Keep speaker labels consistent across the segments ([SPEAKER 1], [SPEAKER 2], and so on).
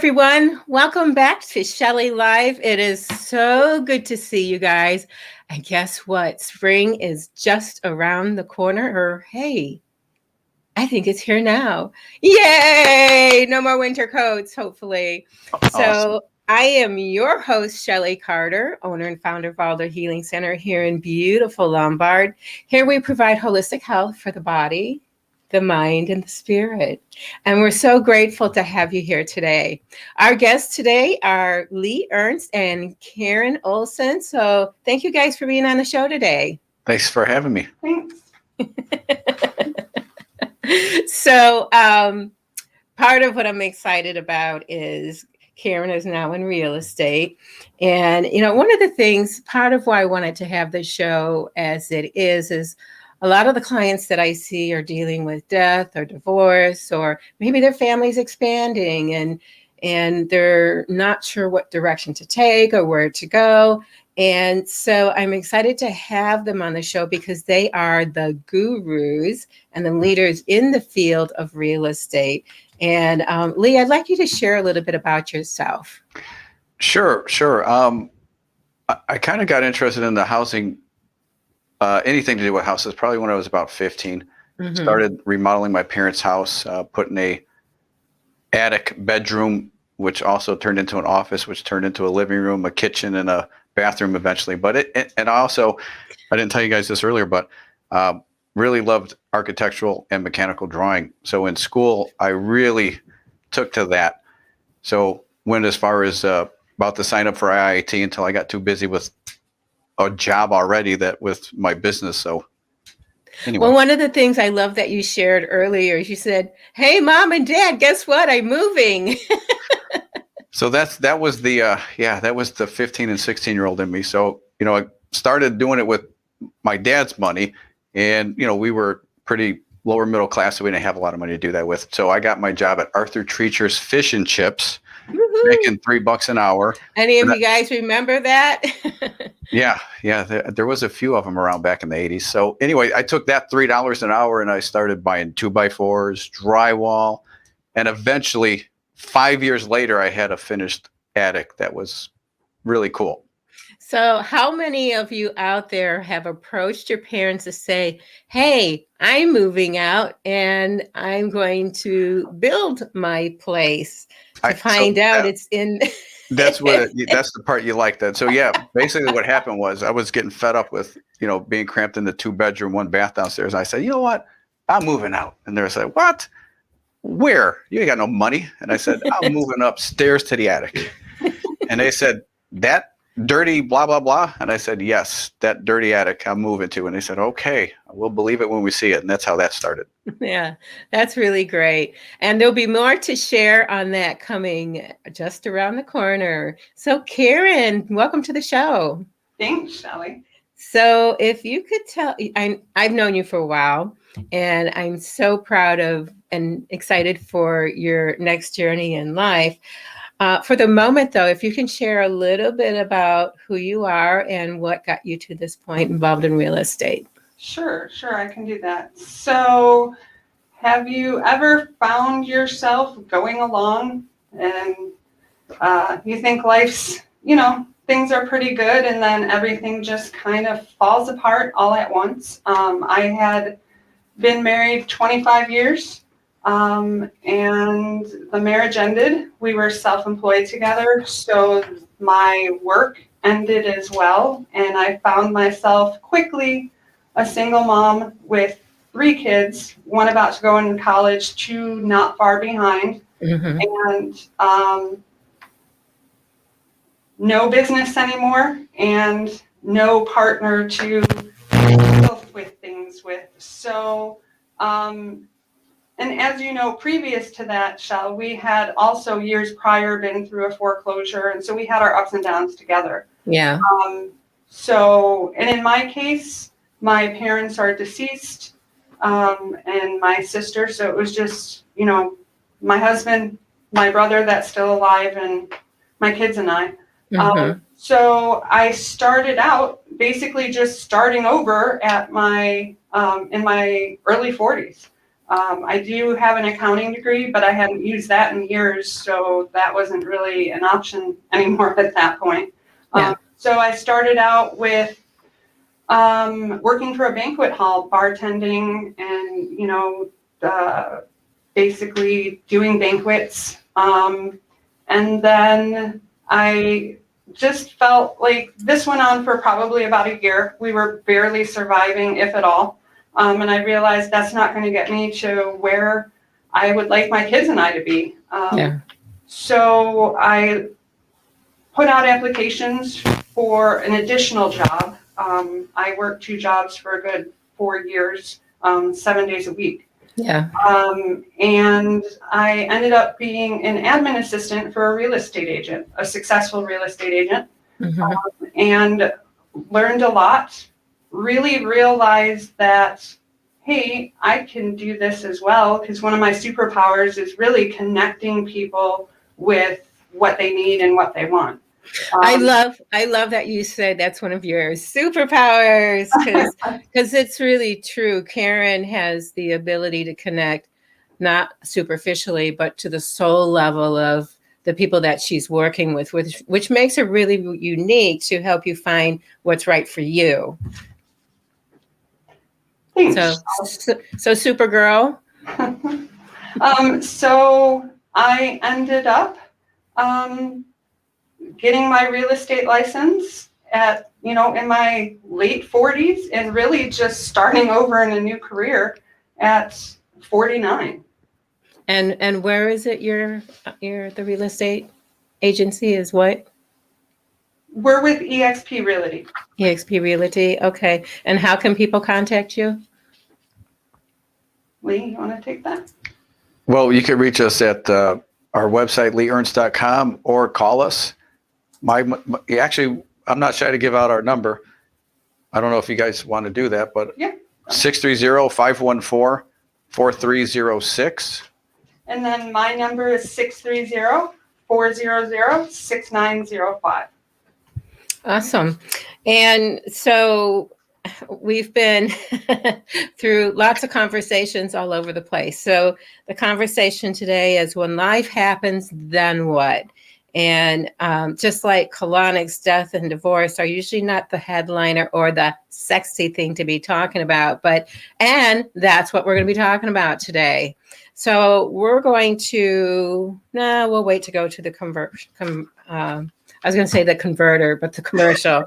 [SPEAKER 1] everyone. Welcome back to Shellie Live. It is so good to see you guys. And guess what? Spring is just around the corner, or hey, I think it's here now. Yay! No more winter coats, hopefully.
[SPEAKER 2] Awesome.
[SPEAKER 1] So I am your host, Shellie Carter, owner and founder of Alder Healing Center here in beautiful Lombard. Here we provide holistic health for the body, the mind, and the spirit. And we're so grateful to have you here today. Our guests today are Lee Ernst and Karen Olson. So thank you guys for being on the show today.
[SPEAKER 2] Thanks for having me.
[SPEAKER 3] Thanks.
[SPEAKER 1] So part of what I'm excited about is Karen is now in real estate. And, you know, one of the things, part of why I wanted to have the show as it is a lot of the clients that I see are dealing with death or divorce, or maybe their family's expanding and they're not sure what direction to take or where to go. And so I'm excited to have them on the show because they are the gurus and the leaders in the field of real estate. And Lee, I'd like you to share a little bit about yourself.
[SPEAKER 2] Sure. I kind of got interested in the housing, anything to do with houses, probably when I was about 15. Mm-hmm. Started remodeling my parents' house, putting a attic bedroom, which also turned into an office, which turned into a living room, a kitchen, and a bathroom eventually. But and I didn't tell you guys this earlier, but really loved architectural and mechanical drawing. So in school, I really took to that. So went as far as about to sign up for IIT until I got too busy with a job already with my business. So anyway.
[SPEAKER 1] Well, one of the things I love that you shared earlier is you said, "Hey, mom and dad, guess what? I'm moving."
[SPEAKER 2] So that was the 15 and 16-year-old in me. So, you know, I started doing it with my dad's money, and, you know, we were pretty lower middle class, so we didn't have a lot of money to do that with. So I got my job at Arthur Treacher's Fish and Chips, Woo-hoo! Making $3 an hour.
[SPEAKER 1] Any of you guys remember that?
[SPEAKER 2] Yeah. There was a few of them around back in the 80s. So anyway, I took that $3 an hour and I started buying 2x4s, drywall, and eventually 5 years later, I had a finished attic that was really cool.
[SPEAKER 1] So how many of you out there have approached your parents to say, "Hey, I'm moving out and I'm going to build my place," to find out it's in...
[SPEAKER 2] That's the part you like that. So yeah, basically what happened was I was getting fed up with, you know, being cramped in the 2-bedroom, 1 bath downstairs. And I said, you know what? I'm moving out. And they're like, what? Where? You ain't got no money. And I said, I'm moving upstairs to the attic. And they said, that dirty blah, blah, blah. And I said, yes, that dirty attic I'm moving to. And they said, okay, we'll believe it when we see it. And that's how that started.
[SPEAKER 1] Yeah, that's really great. And there'll be more to share on that coming just around the corner. So Karen, welcome to the show.
[SPEAKER 3] Thanks, Shellie.
[SPEAKER 1] So if you could tell, I've known you for a while, and I'm so proud of and excited for your next journey in life. For the moment, though, if you can share a little bit about who you are and what got you to this point involved in real estate.
[SPEAKER 3] Sure, I can do that. So have you ever found yourself going along and you think life's, you know, things are pretty good and then everything just kind of falls apart all at once? I had been married 25 years. And the marriage ended. We were self-employed together, so my work ended as well, and I found myself quickly a single mom with 3 kids, one about to go into college, 2 not far behind, and no business anymore, and no partner to deal with things with. So, and as you know, previous to that, Shell, we had also years prior been through a foreclosure, and so we had our ups and downs together.
[SPEAKER 1] Yeah.
[SPEAKER 3] So, and in my case, my parents are deceased, and my sister. So it was just, you know, my husband, my brother that's still alive, and my kids and I. So I started out basically just starting over at my in my early 40s. I do have an accounting degree, but I hadn't used that in years, so that wasn't really an option anymore at that point.
[SPEAKER 1] Yeah.
[SPEAKER 3] So I started out with working for a banquet hall, bartending, and basically doing banquets. And then I just felt like this went on for probably about a year. We were barely surviving, if at all. And I realized that's not going to get me to where I would like my kids and I to be. So I put out applications for an additional job. I worked 2 jobs for a good 4 years, 7 days a week.
[SPEAKER 1] Yeah.
[SPEAKER 3] And I ended up being an admin assistant for a real estate agent, a successful real estate agent, and learned a lot. Really realized that, hey, I can do this as well, because one of my superpowers is really connecting people with what they need and what they want.
[SPEAKER 1] I love that you said that's one of your superpowers, because it's really true. Karen has the ability to connect, not superficially, but to the soul level of the people that she's working with, which makes her really unique to help you find what's right for you.
[SPEAKER 3] Thanks.
[SPEAKER 1] So Supergirl.
[SPEAKER 3] So I ended up getting my real estate license at, in my late 40s, and really just starting over in a new career at 49.
[SPEAKER 1] And where is it the real estate agency is what?
[SPEAKER 3] We're with eXp Realty.
[SPEAKER 1] eXp Realty. Okay. And how can people contact you?
[SPEAKER 3] Lee, you want to take that?
[SPEAKER 2] Well, you can reach us at our website, leeernst.com, or call us. Actually, I'm not shy to give out our number. I don't know if you guys want to do that, but
[SPEAKER 3] yeah.
[SPEAKER 2] 630-514-4306.
[SPEAKER 3] And then my number is 630-400-6905.
[SPEAKER 1] Awesome. And so we've been through lots of conversations all over the place. So the conversation today is, when life happens, then what? And just like Colonics, death and divorce are usually not the headliner or the sexy thing to be talking about, and that's what we're going to be talking about today. So we're going to, we'll wait to go to the I was going to say the converter, but the commercial.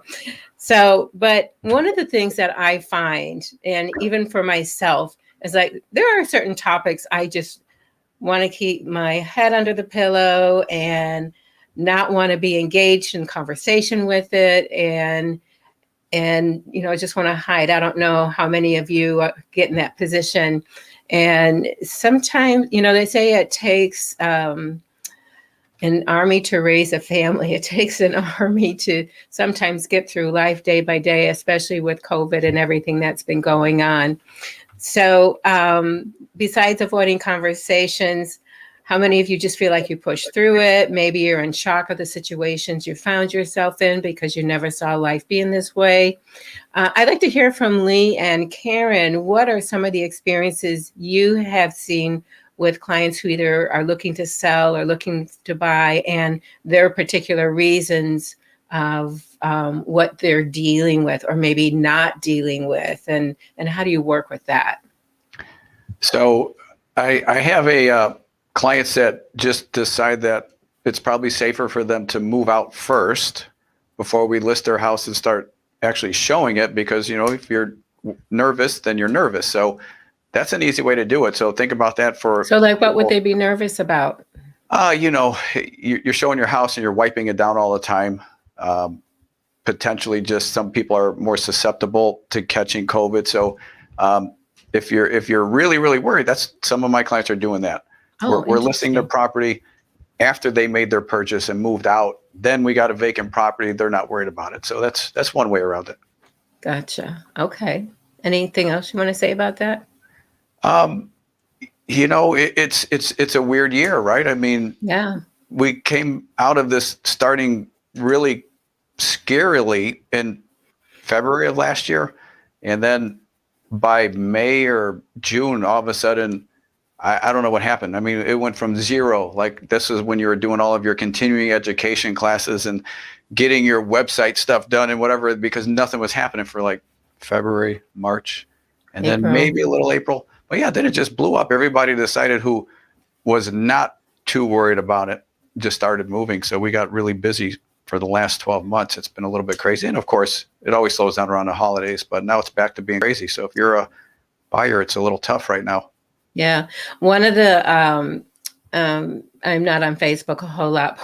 [SPEAKER 1] So, but one of the things that I find, and even for myself, is like, there are certain topics I just want to keep my head under the pillow and not want to be engaged in conversation with it, and just want to hide. I don't know how many of you get in that position. And sometimes, they say it takes an army to raise a family. It takes an army to sometimes get through life day by day, especially with COVID and everything that's been going on. So besides avoiding conversations, how many of you just feel like you pushed through it? Maybe you're in shock of the situations you found yourself in because you never saw life being this way. I'd like to hear from Lee and Karen. What are some of the experiences you have seen with clients who either are looking to sell or looking to buy, and their particular reasons of what they're dealing with or maybe not dealing with, and how do you work with that?
[SPEAKER 2] So I have a clients that just decide that it's probably safer for them to move out first before we list their house and start actually showing it, because if you're nervous, then you're nervous. So that's an easy way to do it. So think about that for.
[SPEAKER 1] So like, what would they be nervous about?
[SPEAKER 2] You're showing your house and you're wiping it down all the time. Potentially, just some people are more susceptible to catching COVID. So if you're really, really worried, that's some of my clients are doing that. We're listing their property after they made their purchase and moved out. Then we got a vacant property. They're not worried about it. So that's one way around it.
[SPEAKER 1] Gotcha. Okay. Anything else you want to say about that?
[SPEAKER 2] It's a weird year, right? I mean,
[SPEAKER 1] yeah,
[SPEAKER 2] we came out of this starting really scarily in February of last year. And then by May or June, all of a sudden I don't know what happened. I mean, it went from zero. Like this is when you were doing all of your continuing education classes and getting your website stuff done and whatever, because nothing was happening for like February, March, and then
[SPEAKER 1] April.
[SPEAKER 2] maybe a little April. But yeah, then it just blew up. Everybody decided who was not too worried about it just started moving. So we got really busy for the last 12 months. It's been a little bit crazy. And of course, it always slows down around the holidays, but now it's back to being crazy. So if you're a buyer, it's a little tough right now.
[SPEAKER 1] Yeah. One of the, I'm not on Facebook a whole lot.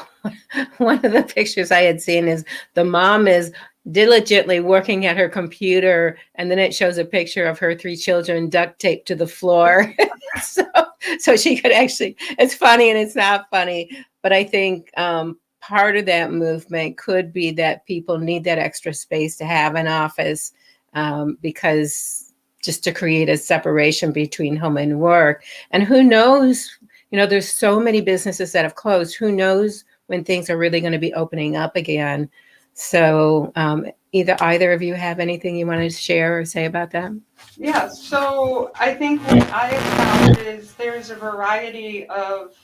[SPEAKER 1] One of the pictures I had seen is the mom is diligently working at her computer, and then it shows a picture of her 3 children duct taped to the floor. so she could actually, it's funny and it's not funny, but I think part of that movement could be that people need that extra space to have an office, because just to create a separation between home and work. And who knows, there's so many businesses that have closed. Who knows when things are really going to be opening up again. So either of you have anything you want to share or say about that?
[SPEAKER 3] Yeah, so I think what I have found is there's a variety of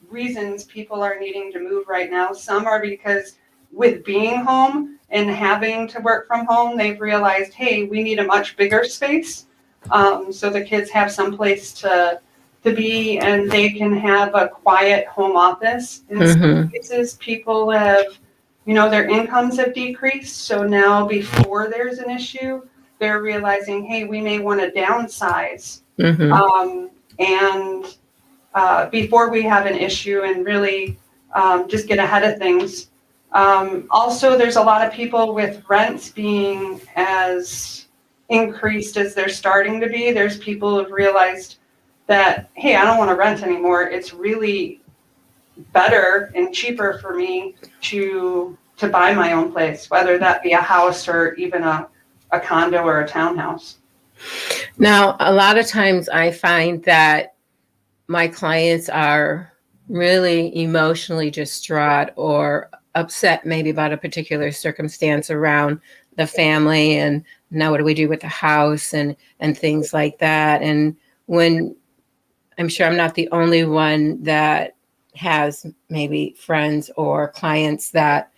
[SPEAKER 3] reasons people are needing to move right now. Some are because with being home and having to work from home, they've realized, hey, we need a much bigger space. So the kids have some place to be, and they can have a quiet home office. In some cases, people have, their incomes have decreased. So now before there's an issue, they're realizing, hey, we may want to downsize. And before we have an issue, and really just get ahead of things. Also, there's a lot of people with rents being as increased as they're starting to be. There's people who have realized that, hey, I don't want to rent anymore. It's really better and cheaper for me to buy my own place, whether that be a house or even a condo or a townhouse.
[SPEAKER 1] Now, a lot of times I find that my clients are really emotionally distraught or upset maybe about a particular circumstance around the family, and now what do we do with the house and things like that. And when I'm sure I'm not the only one that has maybe friends or clients that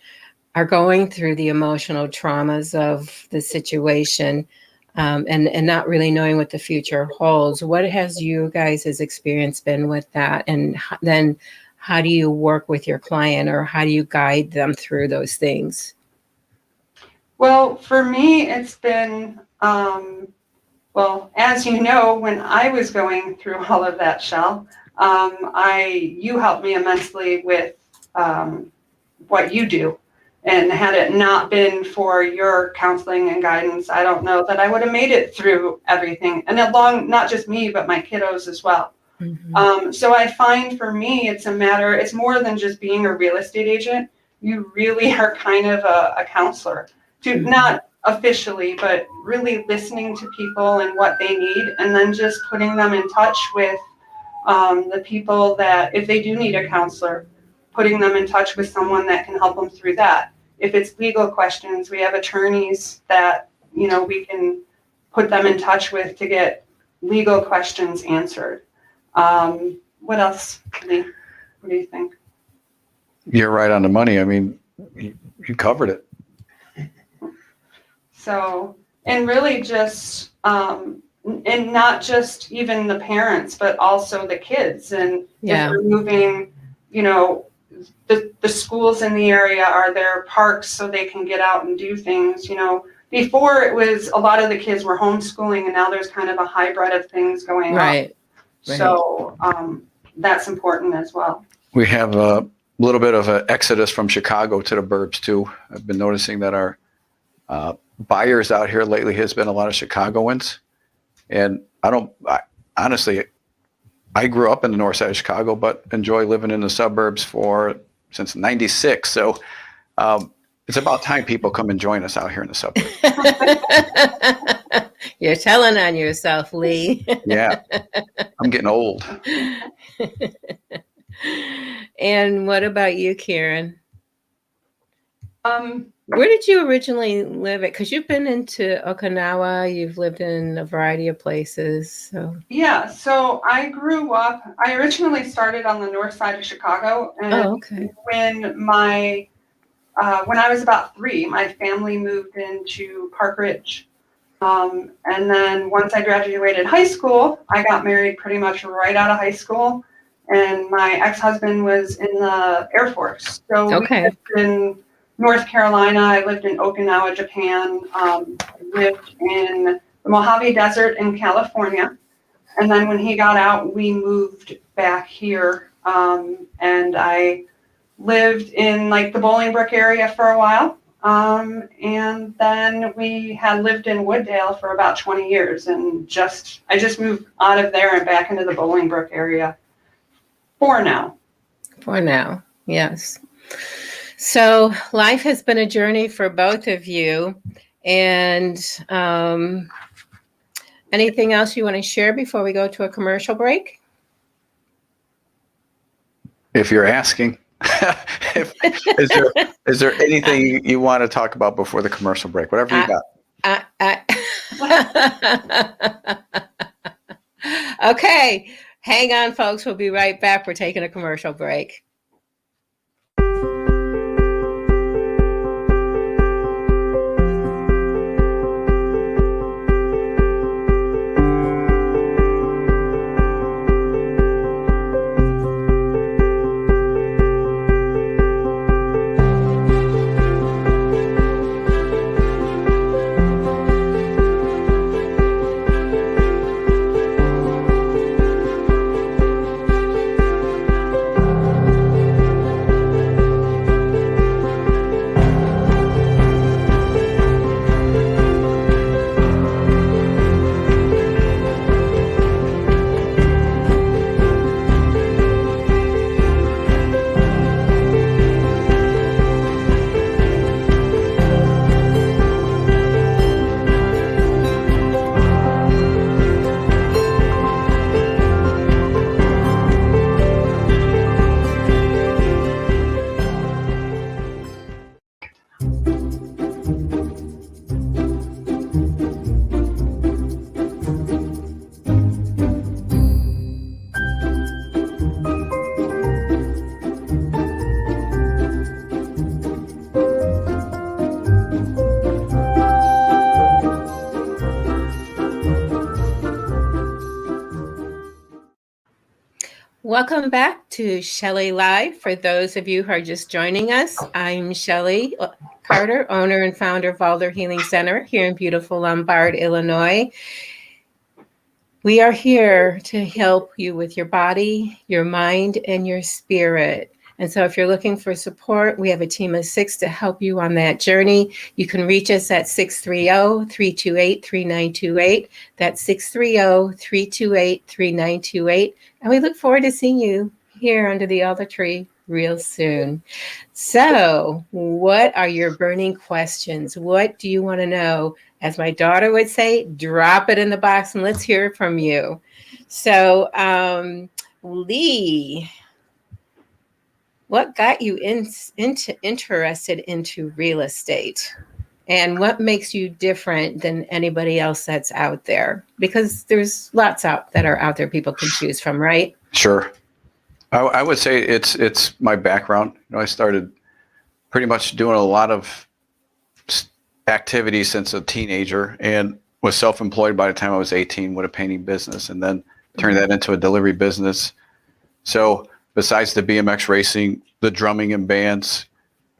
[SPEAKER 1] are going through the emotional traumas of the situation, and not really knowing what the future holds. What has you guys' experience been with that? And then how do you work with your client, or how do you guide them through those things?
[SPEAKER 3] Well, for me, it's been, well, as you know, when I was going through all of that, Shell, you helped me immensely with what you do. And had it not been for your counseling and guidance, I don't know that I would have made it through everything. And along, not just me, but my kiddos as well. So I find for me, it's more than just being a real estate agent. You really are kind of a counselor, not officially, but really listening to people and what they need, and then just putting them in touch with the people that, if they do need a counselor, putting them in touch with someone that can help them through that. If it's legal questions, we have attorneys that, we can put them in touch with to get legal questions answered. What else, Lee? What do you think?
[SPEAKER 2] You're right on the money. I mean, you covered it.
[SPEAKER 3] So, and really just, and not just even the parents, but also the kids. And if we're moving, the schools in the area, are there parks so they can get out and do things? Before it was a lot of the kids were homeschooling, and now there's kind of a hybrid of things going on. So that's important as well.
[SPEAKER 2] We have a little bit of an exodus from Chicago to the burbs too. I've been noticing that our buyers out here lately has been a lot of Chicagoans, and honestly, I grew up in the north side of Chicago, but enjoy living in the suburbs since '96. So it's about time people come and join us out here in the suburbs.
[SPEAKER 1] You're telling on yourself, Lee.
[SPEAKER 2] Yeah, I'm getting old.
[SPEAKER 1] And what about you, Karen? Where did you originally live at? Because you've been into Okinawa, you've lived in a variety of places. So
[SPEAKER 3] Yeah, so I grew up, I originally started on the north side of Chicago, and
[SPEAKER 1] okay.
[SPEAKER 3] when I was about 3, my family moved into Park Ridge. And then once I graduated high school, I got married pretty much right out of high school, and my ex-husband was in the Air Force. So we
[SPEAKER 1] Okay.
[SPEAKER 3] lived in North Carolina, I lived in Okinawa, Japan, lived in the Mojave Desert in California. And then when he got out, we moved back here, and I lived in like the Bolingbrook area for a while. And then we had lived in Wooddale for about 20 years, and I just moved out of there and back into the Bolingbrook area for now.
[SPEAKER 1] For now, yes. So life has been a journey for both of you. And anything else you want to share before we go to a commercial break?
[SPEAKER 2] If you're asking, is there anything you want to talk about before the commercial break? Whatever you got.
[SPEAKER 1] Okay, hang on, folks. We'll be right back. We're taking a commercial break. Welcome back to Shellie Live. For those of you who are just joining us, I'm Shellie Carter, owner and founder of Alder Healing Center here in beautiful Lombard, Illinois. We are here to help you with your body, your mind, and your spirit. And so if you're looking for support, we have a team of 6 to help you on that journey. You can reach us at 630-328-3928. That's 630-328-3928. And we look forward to seeing you here under the Alder tree real soon. So what are your burning questions? What do you want to know? As my daughter would say, drop it in the box and let's hear from you. So Lee, what got you interested into real estate? And what makes you different than anybody else that's out there? Because there's lots that are out there people can choose from, right?
[SPEAKER 2] Sure. I would say it's my background. I started pretty much doing a lot of activities since a teenager and was self-employed by the time I was 18 with a painting business, and then turned that into a delivery business. So besides the BMX racing, the drumming and bands,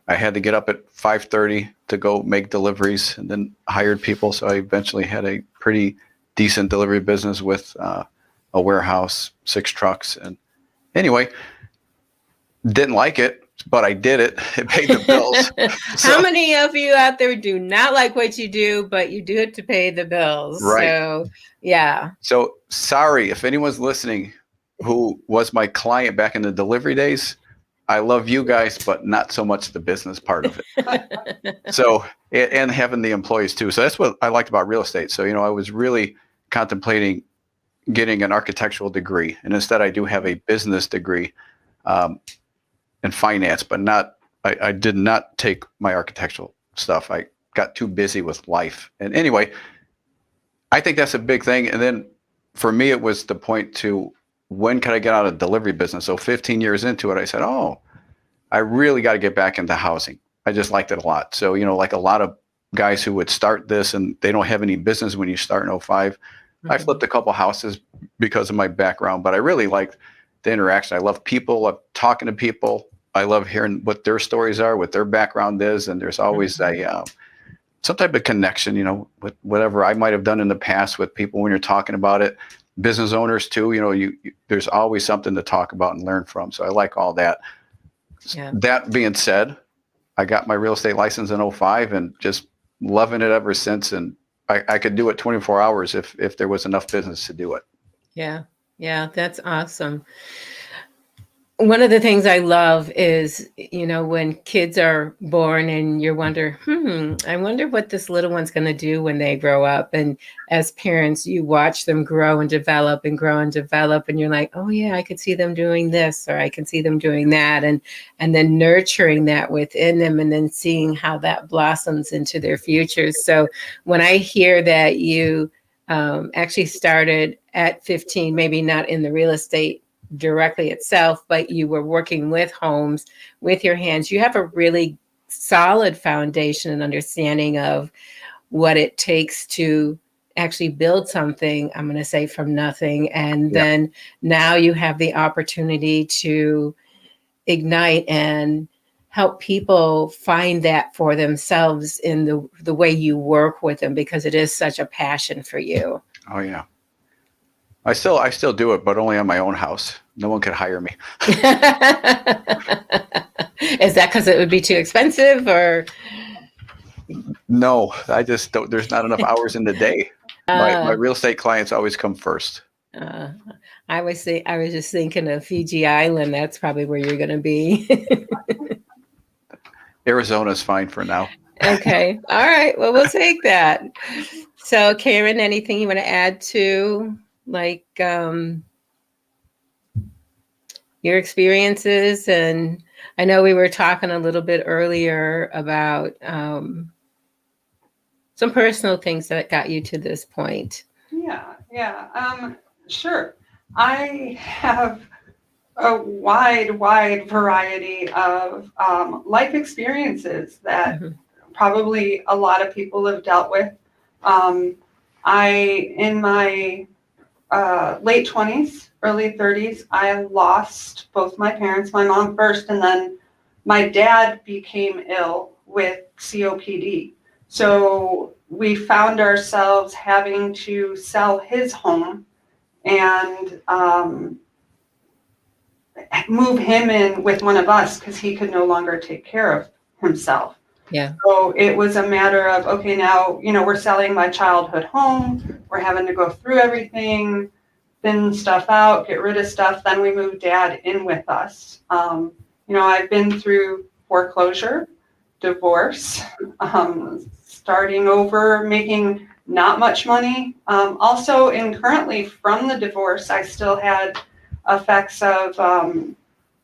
[SPEAKER 2] I had to get up at 5:30 to go make deliveries, and then hired people. So I eventually had a pretty decent delivery business with a warehouse, 6 trucks. And anyway, didn't like it, but I did it. It paid the bills.
[SPEAKER 1] How many of you out there do not like what you do, but you do it to pay the bills?
[SPEAKER 2] Right.
[SPEAKER 1] So, yeah.
[SPEAKER 2] So sorry if anyone's listening who was my client back in the delivery days. I love you guys, but not so much the business part of it. So, and having the employees too. So that's what I liked about real estate. So, I was really contemplating getting an architectural degree. And instead I do have a business degree in finance, but not I did not take my architectural stuff. I got too busy with life. And anyway, I think that's a big thing. And then for me, it was the point to when can I get out of the delivery business? So 15 years into it, I said, oh, I really got to get back into housing. I just liked it a lot. So, like a lot of guys who would start this and they don't have any business when you start in '05. I flipped a couple houses because of my background, but I really liked the interaction. I love people, love talking to people. I love hearing what their stories are, what their background is. And there's always some type of connection, with whatever I might have done in the past with people when you're talking about it. Business owners too, there's always something to talk about and learn from. So I like all that. Yeah. That being said, I got my real estate license in '05 and just loving it ever since. And I could do it 24 hours if there was enough business to do it. Yeah.
[SPEAKER 1] Yeah. That's awesome. One of the things I love is, when kids are born and you wonder, I wonder what this little one's going to do when they grow up. And as parents, you watch them grow and develop and grow and develop. And you're like, oh yeah, I could see them doing this, or I can see them doing that. And then nurturing that within them and then seeing how that blossoms into their futures. So when I hear that you actually started at 15, maybe not in the real estate directly itself, but you were working with homes with your hands, you have a really solid foundation and understanding of what it takes to actually build something, I'm going to say, from nothing. And then now you have the opportunity to ignite and help people find that for themselves in the way you work with them, because it is such a passion for you.
[SPEAKER 2] Oh yeah. I still do it, but only on my own house. No one could hire me.
[SPEAKER 1] Is that because it would be too expensive, or?
[SPEAKER 2] No, I just don't. There's not enough hours in the day. My real estate clients always come first.
[SPEAKER 1] I was just thinking of Fiji Island. That's probably where you're going to be.
[SPEAKER 2] Arizona's fine for now.
[SPEAKER 1] Okay. All right. Well, we'll take that. So, Karen, anything you want to add to? Your experiences? And I know we were talking a little bit earlier about some personal things that got you to this point.
[SPEAKER 3] Yeah. Sure. I have a wide variety of life experiences that probably a lot of people have dealt with. In my late 20s, early 30s, I lost both my parents, my mom first, and then my dad became ill with COPD. So we found ourselves having to sell his home and move him in with one of us because he could no longer take care of himself.
[SPEAKER 1] Yeah.
[SPEAKER 3] So it was a matter of, okay, now, we're selling my childhood home. We're having to go through everything, thin stuff out, get rid of stuff. Then we moved Dad in with us. I've been through foreclosure, divorce, starting over, making not much money. Also, and currently from the divorce, I still had effects of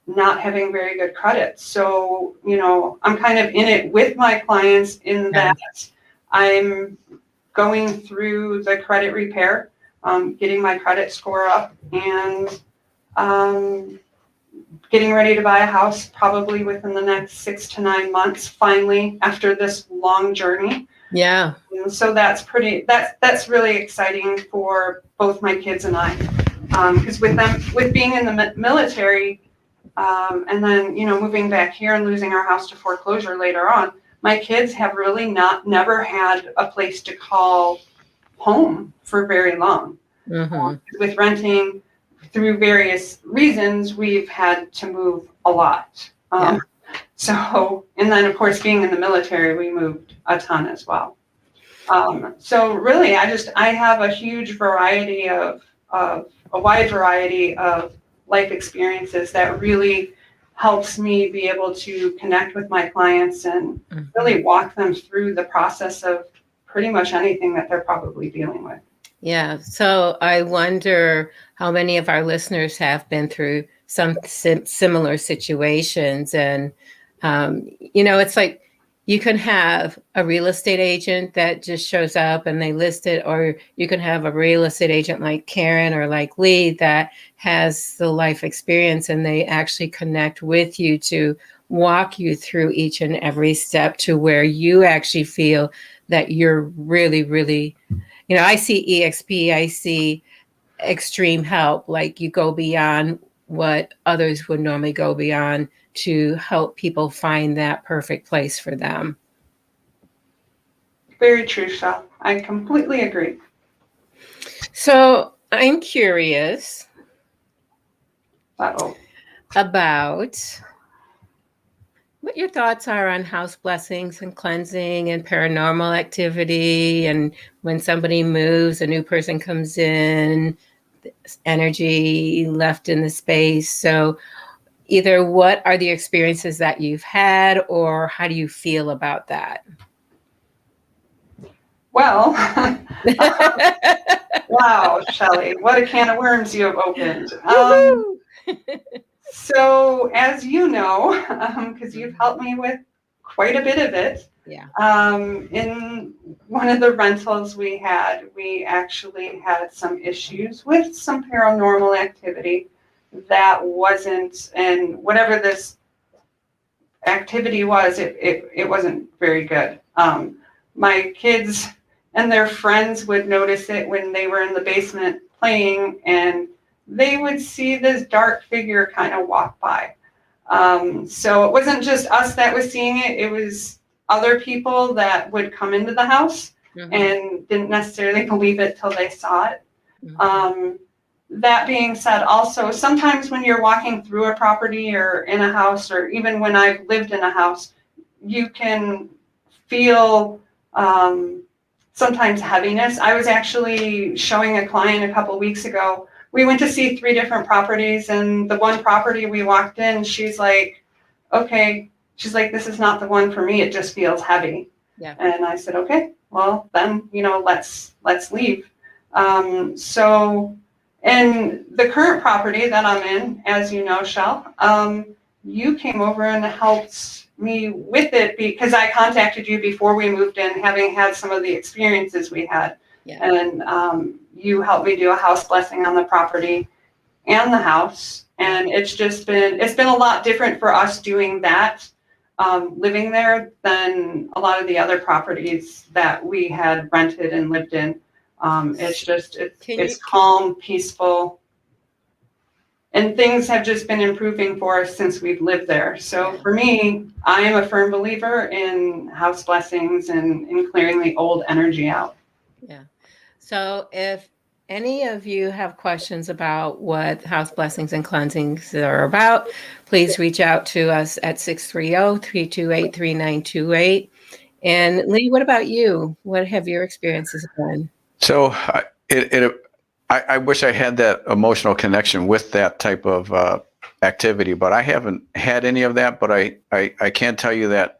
[SPEAKER 3] not having very good credit. So, I'm kind of in it with my clients in that I'm going through the credit repair, getting my credit score up, and getting ready to buy a house probably within the next 6 to 9 months, finally, after this long journey.
[SPEAKER 1] Yeah.
[SPEAKER 3] And so that's really exciting for both my kids and I. Because with being in the military, and then, moving back here and losing our house to foreclosure later on, my kids have really never had a place to call home for very long. With renting, through various reasons, we've had to move a lot. So, and then of course, being in the military, we moved a ton as well. So really, I have a huge variety a wide variety of life experiences that really helps me be able to connect with my clients and really walk them through the process of pretty much anything that they're probably dealing with.
[SPEAKER 1] Yeah. So I wonder how many of our listeners have been through some similar situations. And It's like you can have a real estate agent that just shows up and they list it, or you can have a real estate agent like Karen or like Lee that has the life experience and they actually connect with you to walk you through each and every step to where you actually feel that you're really, really, I see EXP, I see extreme help, like you go beyond what others would normally go beyond to help people find that perfect place for them.
[SPEAKER 3] Very true, Shel. I completely agree.
[SPEAKER 1] So I'm curious
[SPEAKER 3] Uh-oh.
[SPEAKER 1] about what your thoughts are on house blessings and cleansing and paranormal activity, and when somebody moves, a new person comes in, energy left in the space. So either what are the experiences that you've had, or how do you feel about that?
[SPEAKER 3] Well, wow, Shellie, what a can of worms you have opened. So as you know, because you've helped me with quite a bit of it,
[SPEAKER 1] yeah.
[SPEAKER 3] In one of the rentals we actually had some issues with some paranormal activity that wasn't, and whatever this activity was, it wasn't very good. My kids and their friends would notice it when they were in the basement playing, and they would see this dark figure kind of walk by. So it wasn't just us that was seeing it, it was other people that would come into the house and didn't necessarily believe it till they saw it. That being said, also, sometimes when you're walking through a property or in a house, or even when I've lived in a house, you can feel sometimes heaviness. I was actually showing a client a couple weeks ago. We went to see 3 different properties, and the one property we walked in, she's like, okay, she's like, this is not the one for me. It just feels heavy.
[SPEAKER 1] Yeah.
[SPEAKER 3] And I said, okay, well then, let's leave. So, and the current property that I'm in, as you know, Shel, you came over and helped me with it because I contacted you before we moved in, having had some of the experiences we had.
[SPEAKER 1] Yeah.
[SPEAKER 3] And you helped me do a house blessing on the property and the house. And it's been a lot different for us doing that, living there, than a lot of the other properties that we had rented and lived in. It's calm, peaceful, and things have just been improving for us since we've lived there. So for me, I am a firm believer in house blessings and in clearing the old energy out.
[SPEAKER 1] Yeah. So if any of you have questions about what house blessings and cleansings are about, please reach out to us at 630-328-3928. And Lee, what about you? What have your experiences been?
[SPEAKER 2] So I wish I had that emotional connection with that type of activity, but I haven't had any of that. But I can tell you that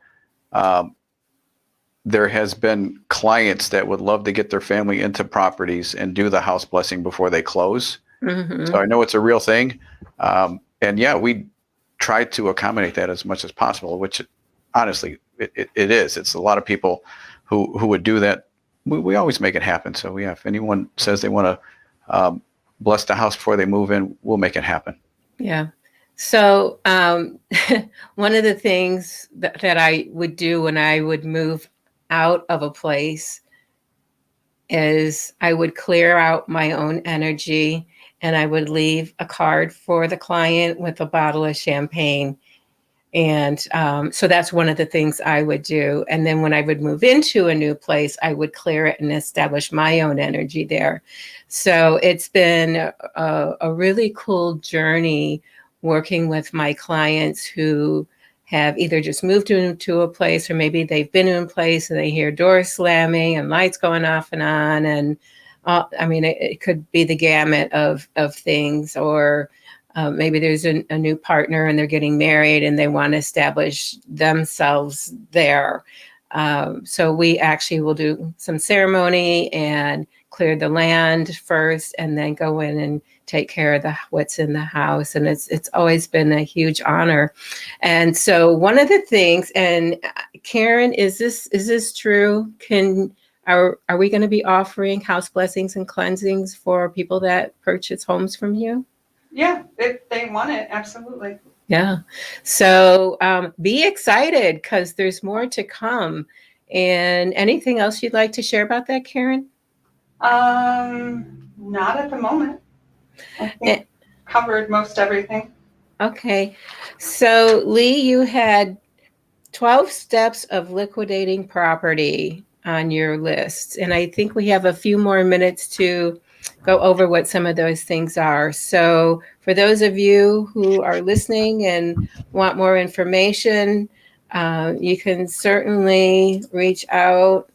[SPEAKER 2] there has been clients that would love to get their family into properties and do the house blessing before they close. So I know it's a real thing. And yeah, we try to accommodate that as much as possible, which honestly, it is. It's a lot of people who would do that. We always make it happen. So yeah, if anyone says they want to bless the house before they move in, we'll make it happen.
[SPEAKER 1] Yeah. So one of the things that I would do when I would move out of a place is I would clear out my own energy, and I would leave a card for the client with a bottle of champagne. And so that's one of the things I would do. And then when I would move into a new place, I would clear it and establish my own energy there. So it's been a really cool journey working with my clients who have either just moved into a place, or maybe they've been in a place and they hear doors slamming and lights going off and on. And I mean, it could be the gamut of things, or maybe there's a new partner and they're getting married and they want to establish themselves there. So we actually will do some ceremony and clear the land first, and then go in and take care of what's in the house. And it's always been a huge honor. And so one of the things, and Karen, is this true? Are we going to be offering house blessings and cleansings for people that purchase homes from you?
[SPEAKER 3] Yeah, if they want it, absolutely.
[SPEAKER 1] Yeah. So be excited, because there's more to come. And anything else you'd like to share about that, Karen?
[SPEAKER 3] Not at the moment. I think covered most everything.
[SPEAKER 1] Okay. So Lee, you had 12 steps of liquidating property on your list. And I think we have a few more minutes to go over what some of those things are. So for those of you who are listening and want more information, you can certainly reach out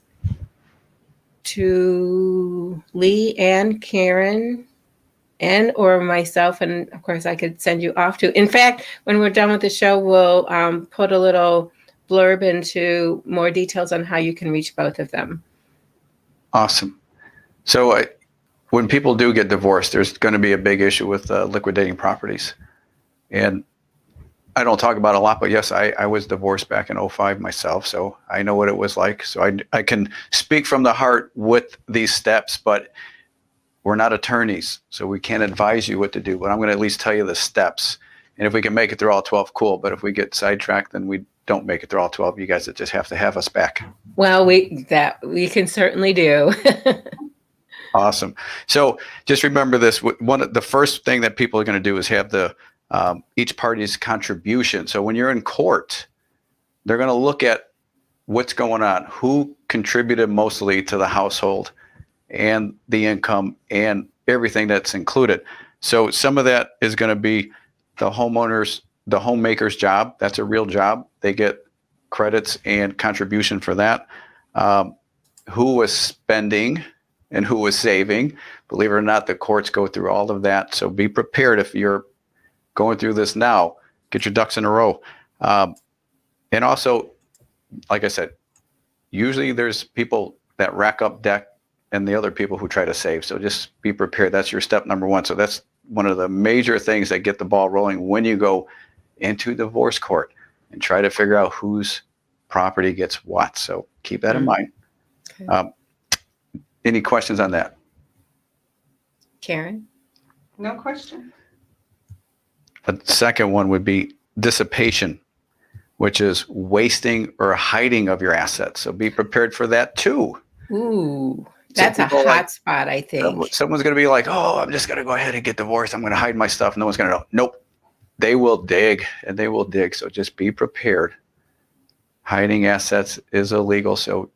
[SPEAKER 1] to Lee and Karen and or myself. And of course, I could send you off to. In fact, when we're done with the show, we'll put a little blurb into more details on how you can reach both of them.
[SPEAKER 2] Awesome. So when people do get divorced, there's going to be a big issue with liquidating properties. And I don't talk about it a lot, but yes, I was divorced back in 2005 myself, so I know what it was like. So I can speak from the heart with these steps, but we're not attorneys, so we can't advise you what to do. But I'm going to at least tell you the steps. And if we can make it through all 12, cool. But if we get sidetracked, then we don't make it through all 12. You guys that just have to have us back.
[SPEAKER 1] Well, we can certainly do.
[SPEAKER 2] Awesome. So just remember this. The first thing that people are going to do is have each party's contribution. So when you're in court, they're going to look at what's going on, who contributed mostly to the household and the income and everything that's included. So some of that is going to be the homemaker's job. That's a real job. They get credits and contribution for that. Who was spending and who was saving. Believe it or not, the courts go through all of that. So be prepared if you're going through this now. Get your ducks in a row. And also, like I said, usually there's people that rack up debt and the other people who try to save. So just be prepared. That's your step number one. So that's one of the major things that get the ball rolling when you go into divorce court and try to figure out whose property gets what. So keep that in mind. Okay. Any questions on that?
[SPEAKER 1] Karen?
[SPEAKER 3] No question.
[SPEAKER 2] The second one would be dissipation, which is wasting or hiding of your assets. So be prepared for that too.
[SPEAKER 1] Ooh, that's a hot spot, I think.
[SPEAKER 2] Someone's going to be like, oh, I'm just going to go ahead and get divorced. I'm going to hide my stuff. No one's going to know. Nope. They will dig and they will dig. So just be prepared. Hiding assets is illegal. So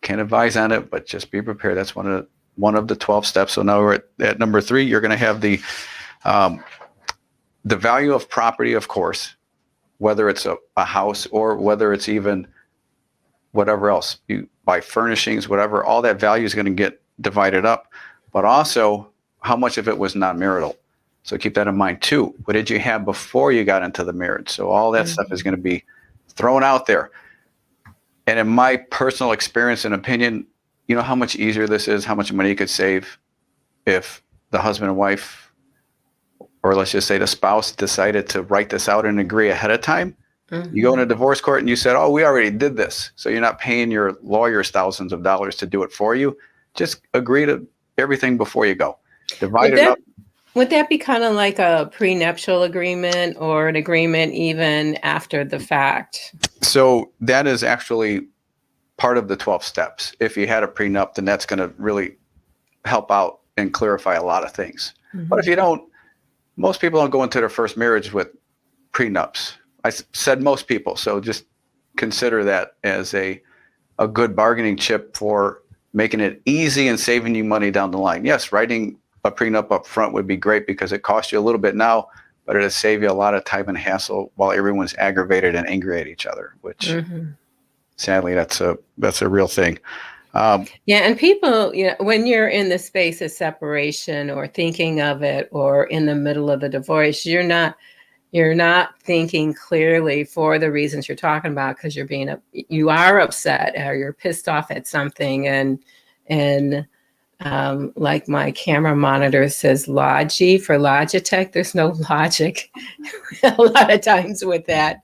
[SPEAKER 2] can't advise on it, but just be prepared. That's one of the 12 steps. So now we're at number 3. You're going to have the value of property, of course, whether it's a house or whether it's even whatever else. You buy furnishings, whatever, all that value is going to get divided up. But also, how much of it was non-marital? So keep that in mind too. What did you have before you got into the marriage? So all that stuff is going to be thrown out there. And in my personal experience and opinion, you know how much easier this is, how much money you could save if the husband and wife, or let's just say the spouse, decided to write this out and agree ahead of time. You go in a divorce court and you said, oh, we already did this. So you're not paying your lawyers thousands of dollars to do it for you. Just agree to everything before you go. Divide it up.
[SPEAKER 1] Would that be kind of like a prenuptial agreement or an agreement even after the fact?
[SPEAKER 2] So that is actually part of the 12 steps. If you had a prenup, then that's going to really help out and clarify a lot of things. But if you don't, most people don't go into their first marriage with prenups. I said most people, so just consider that as a good bargaining chip for making it easy and saving you money down the line. Yes, writing a prenup up front would be great because it costs you a little bit now, but it'll save you a lot of time and hassle while everyone's aggravated and angry at each other, which sadly that's a real thing.
[SPEAKER 1] Yeah, and people, when you're in the space of separation or thinking of it or in the middle of the divorce, you're not you're not thinking clearly for the reasons you're talking about, because you are upset or you're pissed off at something, and like my camera monitor says Logi for Logitech, there's no logic a lot of times with that.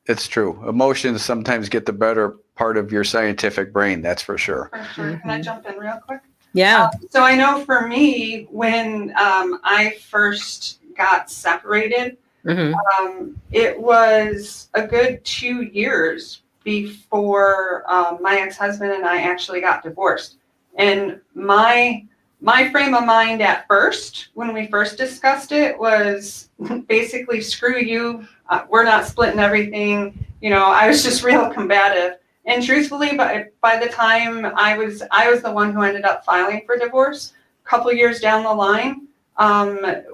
[SPEAKER 2] It's true. Emotions sometimes get the better part of your scientific brain. That's for sure.
[SPEAKER 3] For sure. Can I jump in real quick?
[SPEAKER 1] Yeah.
[SPEAKER 3] So I know for me, when I first got separated, it was a good 2 years before my ex-husband and I actually got divorced. And my frame of mind at first, when we first discussed it, was basically, screw you, we're not splitting everything. I was just real combative. And truthfully, by the time I was the one who ended up filing for divorce, a couple years down the line,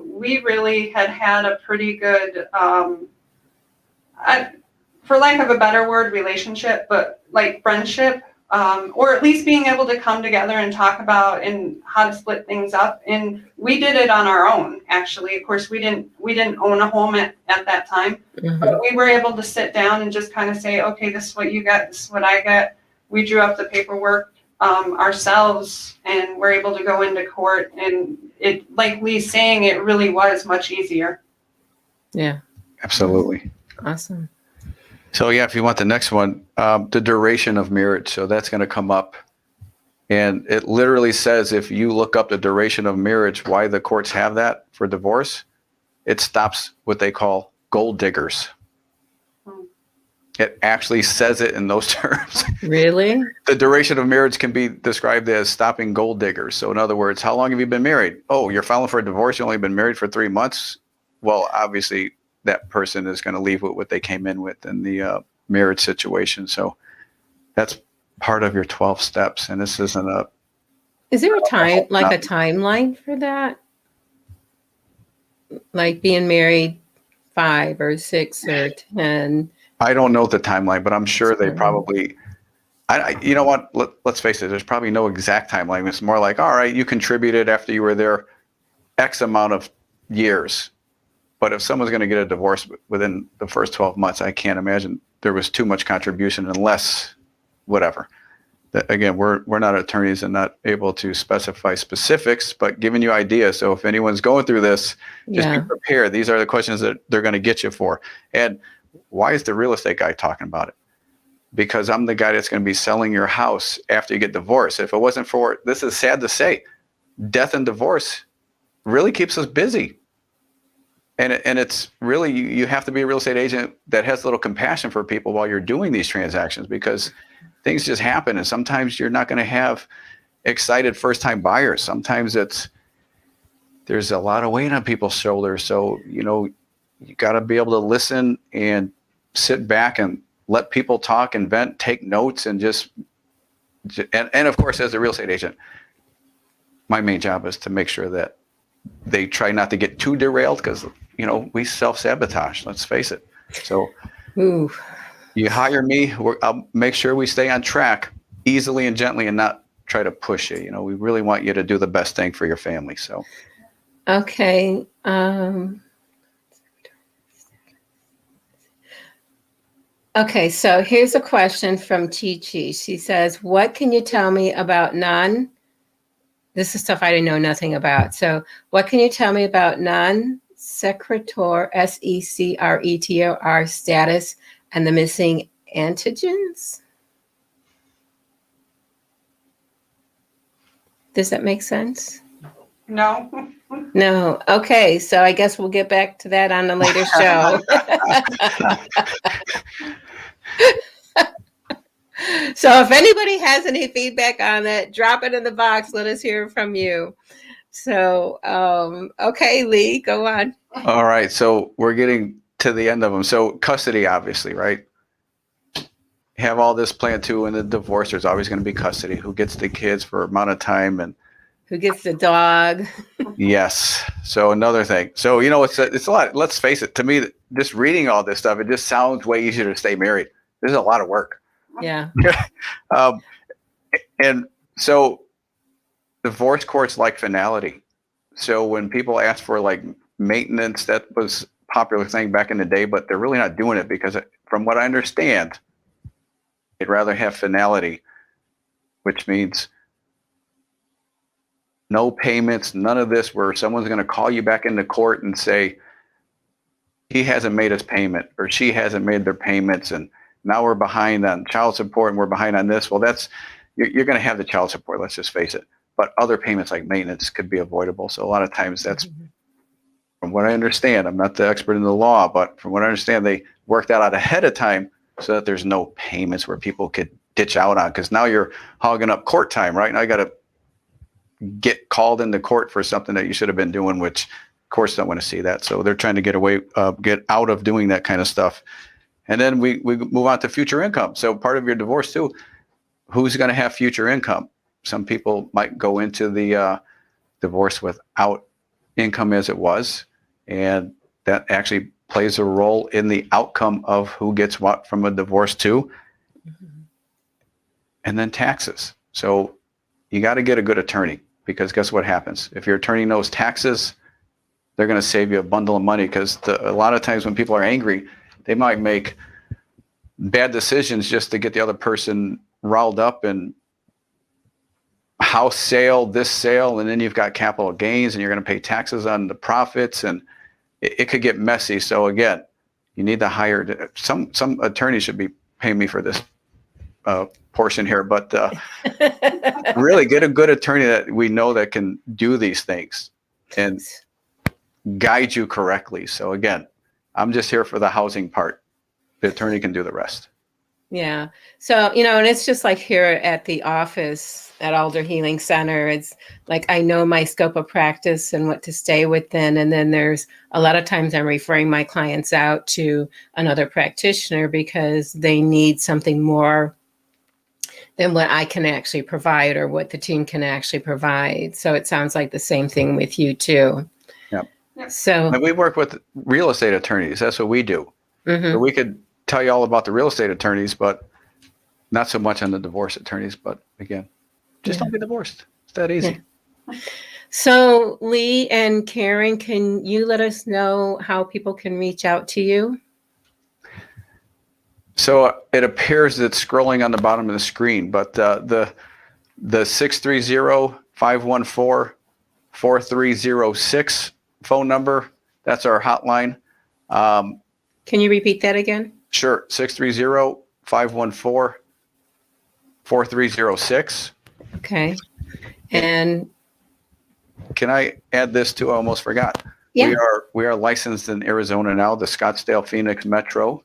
[SPEAKER 3] we really had a pretty good, for lack of a better word, relationship, but like friendship, or at least being able to come together and talk about and how to split things up. And we did it on our own, actually. Of course, we didn't own a home at that time, but we were able to sit down and just kind of say, okay, this is what you got, this is what I got. We drew up the paperwork ourselves, and we're able to go into court. And it, like Lee's saying, it really was much easier.
[SPEAKER 1] Yeah.
[SPEAKER 2] Absolutely.
[SPEAKER 1] Awesome.
[SPEAKER 2] So yeah, if you want the next one, the duration of marriage. So that's going to come up. And it literally says, if you look up the duration of marriage, why the courts have that for divorce, it stops what they call gold diggers. It actually says it in those terms.
[SPEAKER 1] Really?
[SPEAKER 2] The duration of marriage can be described as stopping gold diggers. So in other words, how long have you been married? Oh, you're filing for a divorce. You've only been married for 3 months. Well, obviously that person is going to leave with what they came in with in the marriage situation. So that's part of your 12 steps. And this isn't a...
[SPEAKER 1] Is there a timeline for that? Like being married 5 or 6 or 10?
[SPEAKER 2] I don't know the timeline, but I'm sure they probably... you know what? Let's face it. There's probably no exact timeline. It's more like, all right, you contributed after you were there X amount of years. But if someone's going to get a divorce within the first 12 months, I can't imagine there was too much contribution unless whatever. Again, we're not attorneys and not able to specify specifics, but giving you ideas. So if anyone's going through this, just be prepared. These are the questions that they're going to get you for. And why is the real estate guy talking about it? Because I'm the guy that's going to be selling your house after you get divorced. If it wasn't for, this is sad to say, death and divorce really keeps us busy. And it's really, you have to be a real estate agent that has a little compassion for people while you're doing these transactions, because things just happen. And sometimes you're not going to have excited first-time buyers. Sometimes there's a lot of weight on people's shoulders. So, you got to be able to listen and sit back and let people talk and vent, take notes, and and of course, as a real estate agent, my main job is to make sure that they try not to get too derailed, because we self-sabotage, let's face it. So you hire me, I'll make sure we stay on track easily and gently and not try to push you. We really want you to do the best thing for your family. So
[SPEAKER 1] okay. Okay, so here's a question from Chi Chi. She says, what can you tell me about this is stuff I didn't know nothing about. So what can you tell me about non-secretor, SECRETOR status and the missing antigens? Does that make sense?
[SPEAKER 3] No.
[SPEAKER 1] No. Okay, so I guess we'll get back to that on a later show. So if anybody has any feedback on that, drop it in the box. Let us hear from you. So, okay, Lee, go on.
[SPEAKER 2] All right. So we're getting to the end of them. So custody, obviously, right? Have all this planned too. In the divorce, there's always going to be custody. Who gets the kids for amount of time, and
[SPEAKER 1] who gets the dog?
[SPEAKER 2] Yes. So another thing. So, it's a lot. Let's face it. To me, just reading all this stuff, it just sounds way easier to stay married. This is a lot of work.
[SPEAKER 1] Yeah.
[SPEAKER 2] And so divorce courts like finality. So when people ask for like maintenance. That was a popular thing back in the day, but they're really not doing it because, from what I understand, they'd rather have finality, which means no payments, none of this, where someone's going to call you back into court and say, he hasn't made his payment or she hasn't made their payments, and now we're behind on child support and we're behind on this. Well, you're going to have the child support, let's just face it. But other payments like maintenance could be avoidable. So a lot of times that's, from what I understand, I'm not the expert in the law, but from what I understand, they work that out ahead of time so that there's no payments where people could ditch out on, because now you're hogging up court time, right? Now you got to get called into court for something that you should have been doing, which courts don't want to see that. So they're trying to get out of doing that kind of stuff. And then we move on to future income. So part of your divorce too, who's going to have future income? Some people might go into the divorce without income as it was, and that actually plays a role in the outcome of who gets what from a divorce too. And then taxes. So you got to get a good attorney, because guess what happens? If your attorney knows taxes, they're going to save you a bundle of money, because a lot of times when people are angry, they might make bad decisions just to get the other person riled up, and house sale, this sale, and then you've got capital gains and you're going to pay taxes on the profits, and it could get messy. So again, you need to hire some attorney should be paying me for this portion here, but really get a good attorney that we know that can do these things and guide you correctly. So again, I'm just here for the housing part. The attorney can do the rest.
[SPEAKER 1] Yeah. So, and it's just like here at the office at Alder Healing Center, it's like I know my scope of practice and what to stay within. And then there's a lot of times I'm referring my clients out to another practitioner because they need something more than what I can actually provide or what the team can actually provide. So it sounds like the same thing with you too.
[SPEAKER 2] Yep.
[SPEAKER 1] So
[SPEAKER 2] and we work with real estate attorneys. That's what we do.
[SPEAKER 1] Mm-hmm.
[SPEAKER 2] So we could tell you all about the real estate attorneys, but not so much on the divorce attorneys. But again, just don't get divorced. It's that easy.
[SPEAKER 1] Yeah. So Lee and Karen, can you let us know how people can reach out to you?
[SPEAKER 2] So it appears that it's scrolling on the bottom of the screen, but the 630-514-4306 phone number, that's our hotline.
[SPEAKER 1] Can you repeat that again?
[SPEAKER 2] Sure. 630-514-4306.
[SPEAKER 1] Okay. And
[SPEAKER 2] can I add this too? I almost forgot.
[SPEAKER 1] Yeah.
[SPEAKER 2] We are licensed in Arizona now, the Scottsdale Phoenix Metro.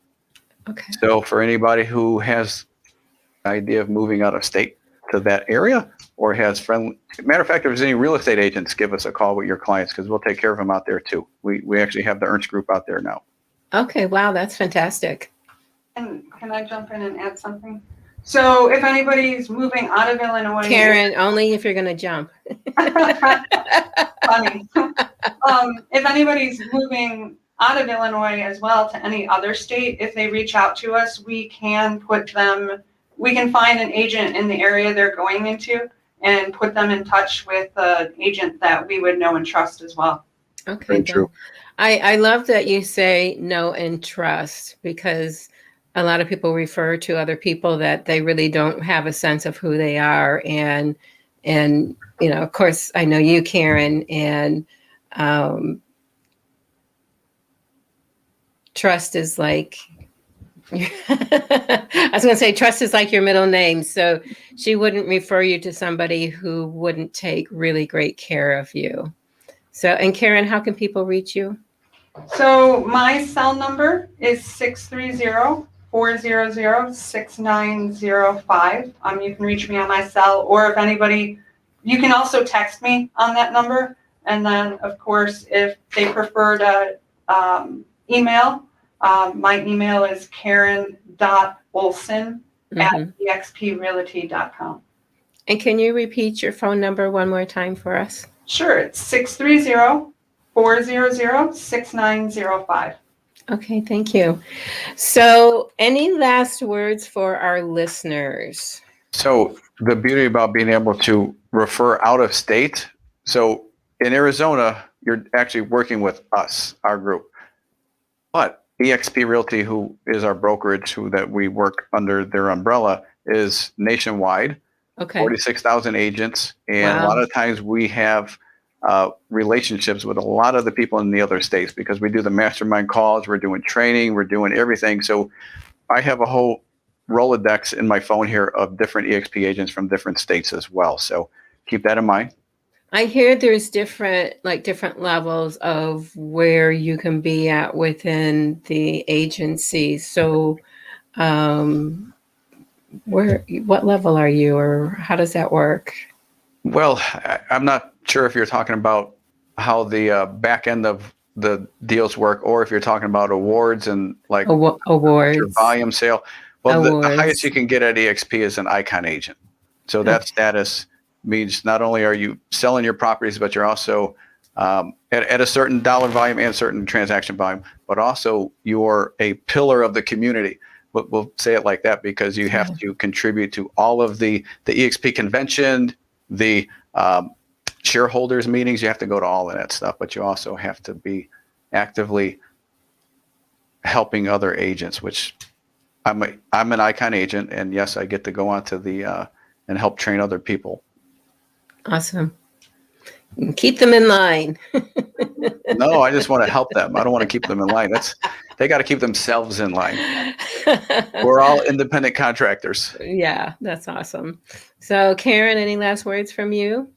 [SPEAKER 1] Okay.
[SPEAKER 2] So for anybody who has an idea of moving out of state to that area or has friendly, matter of fact, if there's any real estate agents, give us a call with your clients, because we'll take care of them out there too. We actually have the Ernst Group out there now.
[SPEAKER 1] Okay. Wow. That's fantastic.
[SPEAKER 3] And can I jump in and add something? So if anybody's moving out of Illinois,
[SPEAKER 1] Karen, only if you're going to jump.
[SPEAKER 3] Funny. If anybody's moving out of Illinois as well to any other state, if they reach out to us, we can find an agent in the area they're going into and put them in touch with an agent that we would know and trust as well.
[SPEAKER 1] Okay.
[SPEAKER 2] Very true.
[SPEAKER 1] I love that you say know and trust, because a lot of people refer to other people that they really don't have a sense of who they are. And of course, I know you, Karen, and trust is like, I was going to say trust is like your middle name. So she wouldn't refer you to somebody who wouldn't take really great care of you. So, and Karen, how can people reach you?
[SPEAKER 3] So my cell number is 630-400-6905. You can reach me on my cell, or if anybody, you can also text me on that number. And then, of course, if they prefer to email, my email is karen.olson@exprealty.com.
[SPEAKER 1] And can you repeat your phone number one more time for us?
[SPEAKER 3] Sure, it's 630-400-6905.
[SPEAKER 1] Okay, thank you. So any last words for our listeners?
[SPEAKER 2] So the beauty about being able to refer out of state. So in Arizona, you're actually working with us, our group. But eXp Realty, who is our brokerage, that we work under their umbrella, is nationwide.
[SPEAKER 1] Okay.
[SPEAKER 2] 46,000 agents, and a
[SPEAKER 1] Wow.
[SPEAKER 2] lot of times we have relationships with a lot of the people in the other states because we do the mastermind calls, we're doing training, we're doing everything. So I have a whole Rolodex in my phone here of different eXp agents from different states as well. So keep that in mind.
[SPEAKER 1] I hear there's different levels of where you can be at within the agency. So what level are you, or how does that work?
[SPEAKER 2] Well, I'm not sure if you're talking about how the back end of the deals work, or if you're talking about awards and like
[SPEAKER 1] Awards,
[SPEAKER 2] your volume sale. Well, the highest
[SPEAKER 1] awards.
[SPEAKER 2] you can get at eXp is an icon agent. So that status means not only are you selling your properties, but you're also at a certain dollar volume and certain transaction volume, but also you're a pillar of the community. We'll say it like that because you have to contribute to all of the eXp convention, the shareholders meetings. You have to go to all of that stuff, but you also have to be actively helping other agents, which I'm an icon agent, and yes, I get to go on to the and help train other people.
[SPEAKER 1] Awesome. Keep them in line.
[SPEAKER 2] No, I just want to help them. I don't want to keep them in line. They got to keep themselves in line. We're all independent contractors.
[SPEAKER 1] Yeah, that's awesome. So Karen, any last words from you?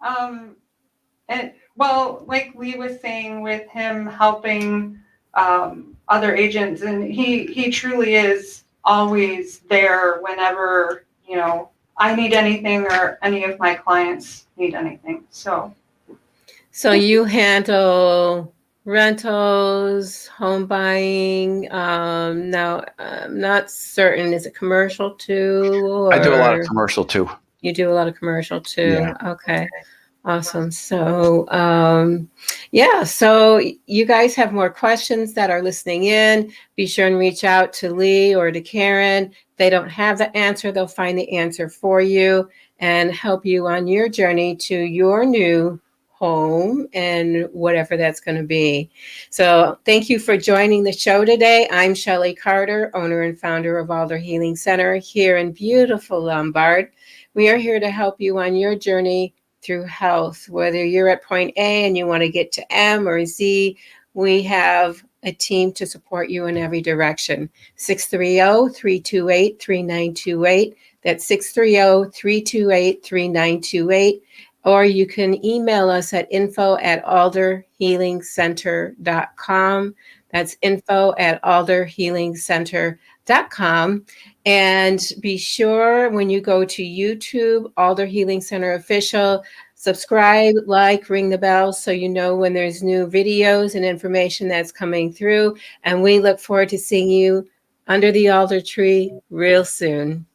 [SPEAKER 3] And well, like Lee was saying, with him helping other agents, and he truly is always there whenever, I need anything or any of my clients need anything. So
[SPEAKER 1] you handle rentals, home buying. Now, I'm not certain. Is it commercial too?
[SPEAKER 2] I do a lot of commercial too.
[SPEAKER 1] You do a lot of commercial too.
[SPEAKER 2] Yeah.
[SPEAKER 1] Okay. Awesome. So, so you guys have more questions that are listening in. Be sure and reach out to Lee or to Karen. If they don't have the answer, they'll find the answer for you and help you on your journey to your new home and whatever that's going to be. So thank you for joining the show today. I'm Shellie Carter, owner and founder of Alder Healing Center here in beautiful Lombard. We are here to help you on your journey through health. Whether you're at point A and you want to get to M or Z, we have a team to support you in every direction. 630-328-3928. That's 630-328-3928. Or you can email us at info@alderhealingcenter.com. That's info@alderhealingcenter.com. And be sure when you go to YouTube, Alder Healing Center Official, subscribe, like, ring the bell so you know when there's new videos and information that's coming through. And we look forward to seeing you under the alder tree real soon.